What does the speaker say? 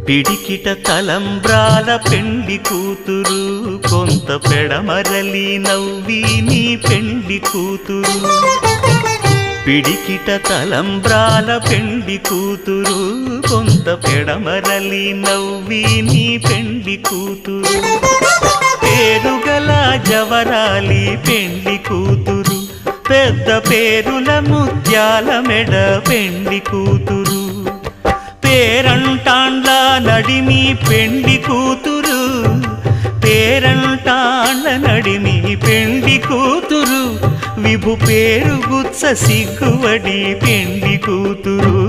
పిడికిట తలంబ్రాల పెండ్లి కూతురు, కొంత పెడమరలి నవ్వి నీ పెండ్లి కూతురు. పిడికిట తలంబ్రాల పెండ్లి కూతురు, కొంత పెడమరలి నవ్వి నీ పెండ్లి కూతురు. పేరుగల జవరాలి పెండ్లి కూతురు, పెద్ద పేరుల ముత్యాల మెడ పెండ్లి కూతురు. పేరంటాండ్ల నడిమి పెండ్లి కూతురు, పేరంటాండ్ల నడిమి పెండ్లి కూతురు. విభు పేరు గుత్స సిగ్గువడి పెండ్లి కూతురు.